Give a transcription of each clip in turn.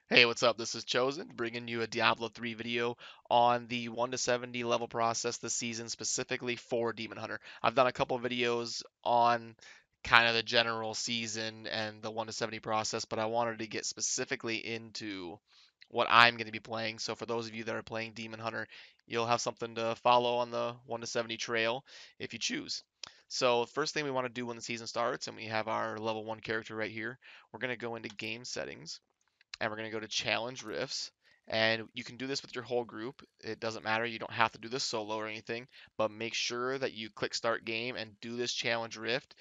Hey, what's up? This is Chosen, bringing you a Diablo 3 video on the 1 to 70 level process this season, specifically for Demon Hunter. I've done a couple videos on kind of the general season and the 1 to 70 process, but I wanted to get specifically into what I'm going to be playing. So for those of you that are playing Demon Hunter, you'll have something to follow on the 1 to 70 trail if you choose. So first thing we want to do when the season starts, and we have our level 1 character right here, we're going to go into game settings and we're going to go to challenge rifts. And you can do this with your whole group. It doesn't matter. You don't have to do this solo or anything, but make sure that you click start game and do this challenge rift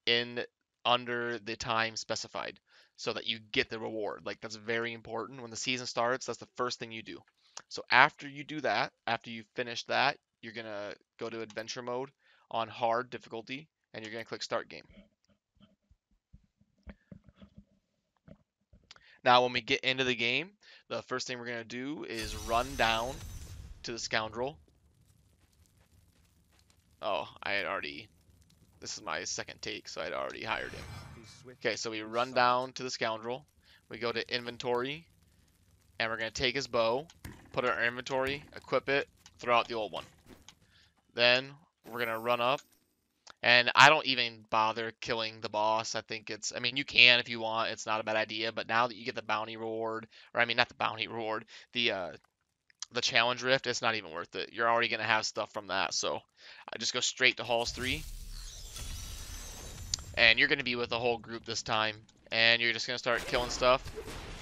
in under the time specified so that you get the reward. Like that's very important. When the season starts, that's the first thing you do. So after you do that, after you finish that, you're going to go to adventure mode on hard difficulty and you're going to click start game. Now, when we get into the game, the first thing we're going to do is run down to the scoundrel. Oh, I had already, this is my second take, so I'd already hired him. Okay, so we run down to the scoundrel. We go to inventory, and we're going to take his bow, put it in our inventory, equip it, throw out the old one. Then we're going to run up, and I don't even bother killing the boss. I think it's, I mean, you can if you want. It's not a bad idea, but now that you get the bounty reward, or I mean, not the bounty reward, the challenge rift, it's not even worth it. You're already going to have stuff from that. So I just go straight to halls 3. And you're going to be with the whole group this time. And you're just going to start killing stuff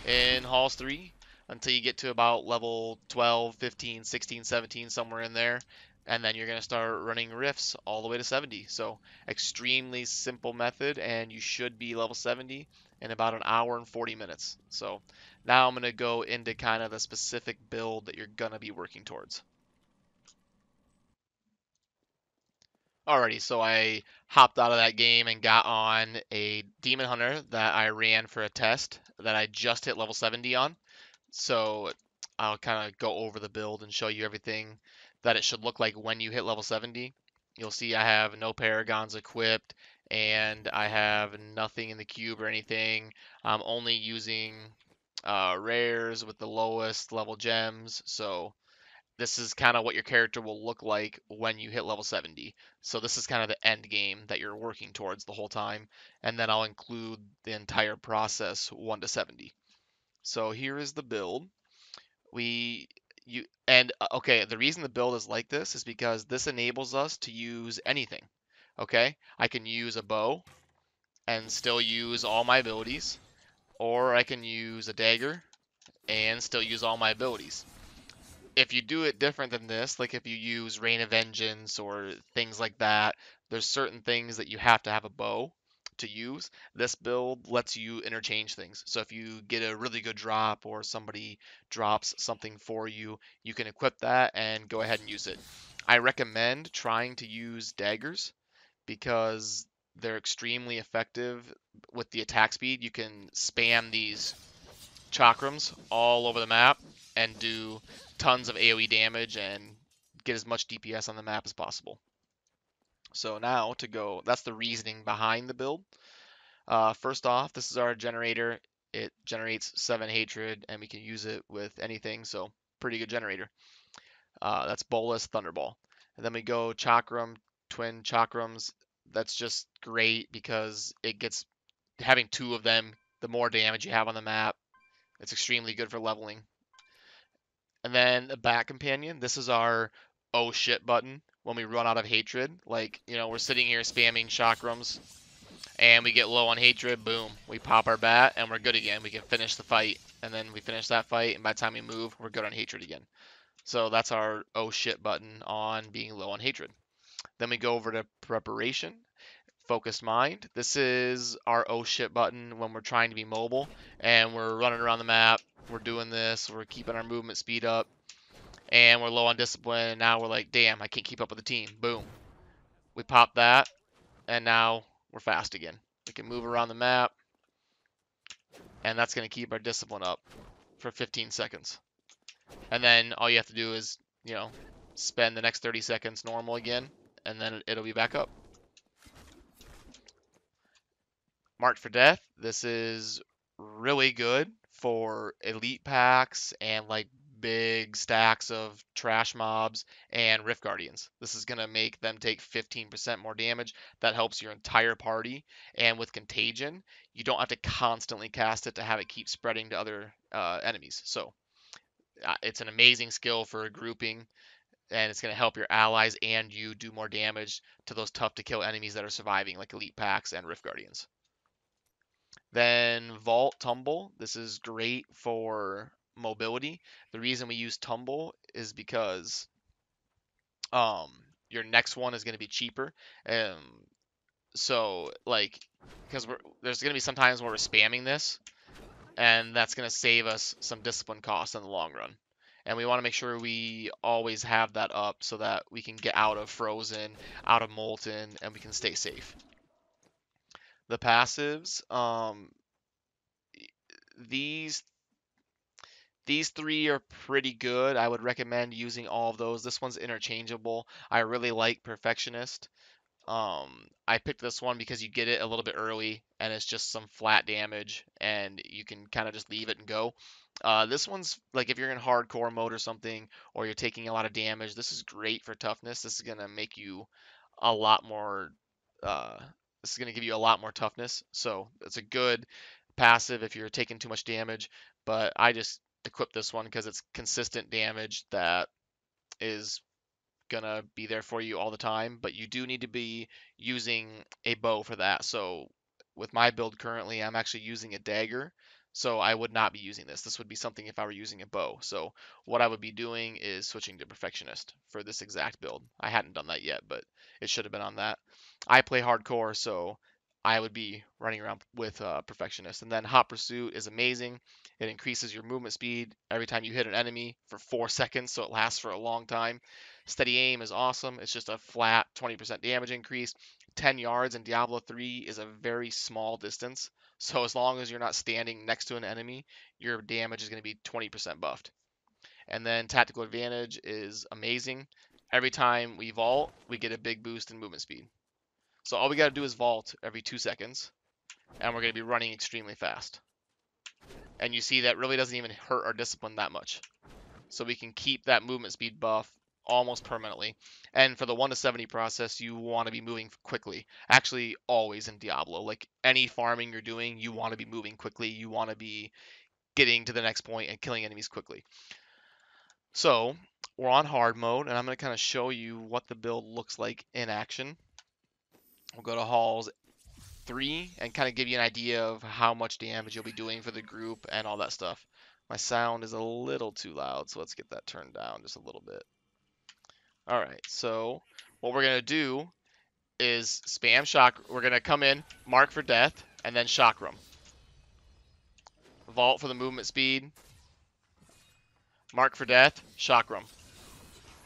in halls 3 until you get to about level 12, 15, 16, 17, somewhere in there. And then you're going to start running rifts all the way to 70. So extremely simple method, and you should be level 70 in about an hour and 40 minutes. So now I'm going to go into kind of the specific build that you're going to be working towards. Alrighty, so I hopped out of that game and got on a Demon Hunter that I ran for a test that I just hit level 70 on. So I'll kind of go over the build and show you everything that it should look like when you hit level 70. You'll see I have no paragons equipped and I have nothing in the cube or anything. I'm only using rares with the lowest level gems. So this is kind of what your character will look like when you hit level 70. So this is kind of the end game that you're working towards the whole time. And then I'll include the entire process 1 to 70. So here is the build. Okay, the reason the build is like this is because this enables us to use anything. Okay, I can use a bow and still use all my abilities, or I can use a dagger and still use all my abilities. If you do it different than this, like if you use Rain of Vengeance or things like that, there's certain things that you have to have a bow to use. This build lets you interchange things. So if you get a really good drop or somebody drops something for you, you can equip that and go ahead and use it. I recommend trying to use daggers because they're extremely effective with the attack speed. You can spam these chakrams all over the map and do tons of AoE damage and get as much DPS on the map as possible. So now to go, that's the reasoning behind the build. First off, this is our generator. It generates 7 hatred and we can use it with anything, so pretty good generator. That's Bolus Thunderball. And then we go Chakram, Twin Chakrams. That's just great because it gets, having 2 of them, the more damage you have on the map, it's extremely good for leveling. And then the back companion, this is our oh shit button when we run out of hatred. Like, you know, we're sitting here spamming chakrams and we get low on hatred, boom, we pop our bat and we're good again. We can finish the fight. And then we finish that fight, and by the time we move, we're good on hatred again. So that's our oh shit button on being low on hatred. Then we go over to preparation, focused mind. This is our oh shit button when we're trying to be mobile and we're running around the map. We're doing this, we're keeping our movement speed up, and we're low on discipline, and now we're like, damn, I can't keep up with the team. Boom. We pop that, and now we're fast again. We can move around the map, and that's going to keep our discipline up for 15 seconds. And then all you have to do is, you know, spend the next 30 seconds normal again, and then it'll be back up. Marked for Death, this is really good for elite packs and like big stacks of trash mobs and Rift Guardians. This is going to make them take 15% more damage. That helps your entire party. And with Contagion, you don't have to constantly cast it to have it keep spreading to other enemies. So it's an amazing skill for grouping, and it's going to help your allies and you do more damage to those tough to kill enemies that are surviving, like elite packs and Rift Guardians. Then Vault Tumble. This is great for mobility. The reason we use Tumble is because um, your next one is going to be cheaper. So like, because there's going to be some times where we're spamming this, and that's going to save us some discipline costs in the long run. And we want to make sure we always have that up so that we can get out of Frozen, out of Molten, and we can stay safe. The passives, these these three are pretty good. I would recommend using all of those. This one's interchangeable. I really like Perfectionist. I picked this one because you get it a little bit early, and it's just some flat damage, and you can kind of just leave it and go. This one's like if you're in hardcore mode or something, or you're taking a lot of damage, this is great for toughness. This is gonna make you a lot more. Uh, this is gonna give you a lot more toughness. So it's a good passive if you're taking too much damage. But I just equip this one because it's consistent damage that is gonna be there for you all the time, but you do need to be using a bow for that. So with my build currently, I'm actually using a dagger, so I would not be using this. This would be something if I were using a bow. So what I would be doing is switching to Perfectionist for this exact build. I hadn't done that yet, but it should have been on that. I play hardcore, so I would be running around with Perfectionist. And then Hot Pursuit is amazing. It increases your movement speed every time you hit an enemy for 4 seconds, so it lasts for a long time. Steady aim is awesome. It's just a flat 20% damage increase. 10 yards in Diablo 3 is a very small distance. So as long as you're not standing next to an enemy, your damage is going to be 20% buffed. And then Tactical Advantage is amazing. Every time we vault, we get a big boost in movement speed. So all we got to do is vault every 2 seconds, and we're going to be running extremely fast. And you see that really doesn't even hurt our discipline that much. So we can keep that movement speed buff almost permanently. And for the 1 to 70 process, you want to be moving quickly. Actually, always in Diablo. Like any farming you're doing, you want to be moving quickly. You want to be getting to the next point and killing enemies quickly. So we're on hard mode, and I'm going to kind of show you what the build looks like in action. We'll go to Halls 3 and kind of give you an idea of how much damage you'll be doing for the group and all that stuff. My sound is a little too loud, so let's get that turned down just a little bit. All right, so what we're gonna do is spam shock. We're gonna come in, mark for death, and then chakram. Vault for the movement speed. Mark for death, chakram.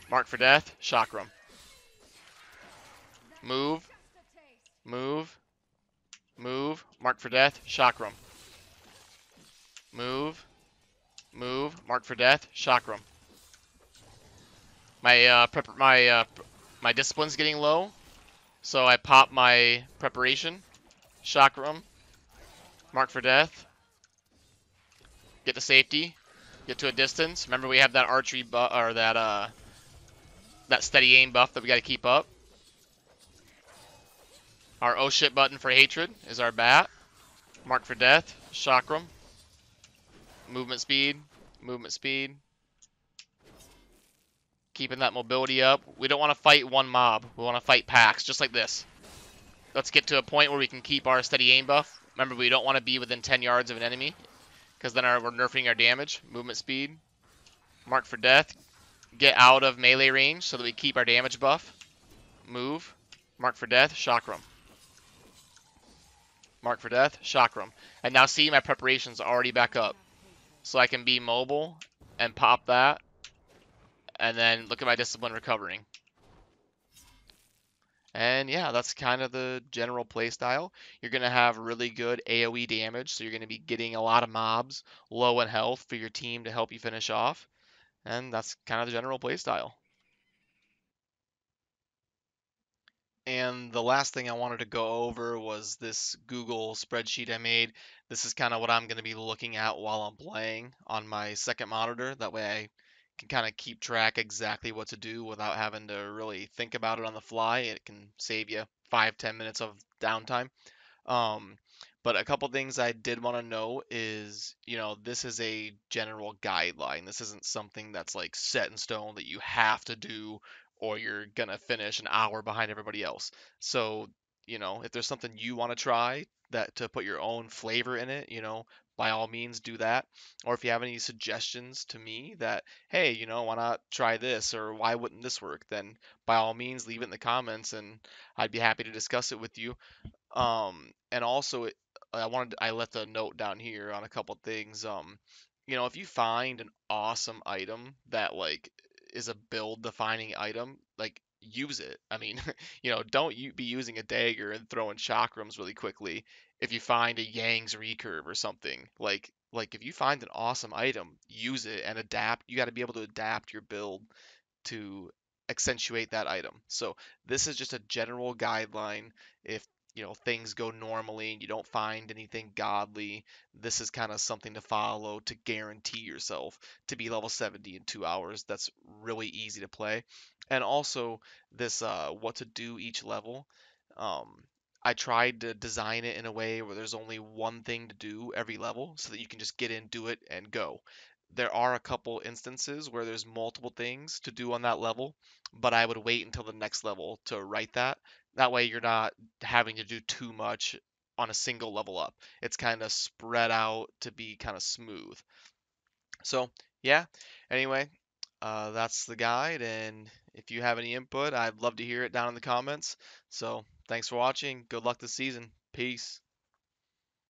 Mark for death, chakram. Move, move, move. Mark for death, chakram. Move, move. Mark for death, chakram. My discipline's getting low, so I pop my preparation, chakram. Mark for death. Get to safety. Get to a distance. Remember, we have that archery buff, or that steady aim buff that we got to keep up. Our oh shit button for hatred is our bat. Mark for death. Chakram. Movement speed. Movement speed. Keeping that mobility up. We don't want to fight one mob. We want to fight packs, just like this. Let's get to a point where we can keep our steady aim buff. Remember, we don't want to be within 10 yards of an enemy, because then we're nerfing our damage. Movement speed. Mark for death. Get out of melee range so that we keep our damage buff. Move. Mark for death. Chakram. Mark for death. Chakram. And now see, my preparation's already back up. So I can be mobile and pop that. And then look at my discipline recovering. And yeah, that's kind of the general playstyle. You're going to have really good AoE damage, so you're going to be getting a lot of mobs low in health for your team to help you finish off. And that's kind of the general playstyle. And the last thing I wanted to go over was this Google spreadsheet I made. This is kind of what I'm going to be looking at while I'm playing on my second monitor. That way I can kind of keep track exactly what to do without having to really think about it on the fly. It can save you 5, 10 minutes of downtime. Um, but a couple things I did want to know is, this is a general guideline. This isn't something that's like set in stone that you have to do or you're gonna finish an hour behind everybody else. So, if there's something you want to try that to put your own flavor in it, by all means do that. Or if you have any suggestions to me that, hey, why not try this or why wouldn't this work, then by all means leave it in the comments and I'd be happy to discuss it with you. And also, I left a note down here on a couple things. If you find an awesome item that like is a build defining item, like use it. I mean, don't you be using a dagger and throwing chakrams really quickly if you find a Yang's recurve or something. Like if you find an awesome item, use it and adapt. You got to be able to adapt your build to accentuate that item. So this is just a general guideline. If things go normally and you don't find anything godly, this is kind of something to follow to guarantee yourself to be level 70 in 2 hours. That's really easy to play. And also this what to do each level. Um, I tried to design it in a way where there's only one thing to do every level so that you can just get in, do it, and go. There are a couple instances where there's multiple things to do on that level, but I would wait until the next level to write that. That way you're not having to do too much on a single level up. It's kind of spread out to be kind of smooth. So, yeah, anyway, that's the guide, and if you have any input, I'd love to hear it down in the comments. So, thanks for watching. Good luck this season. Peace.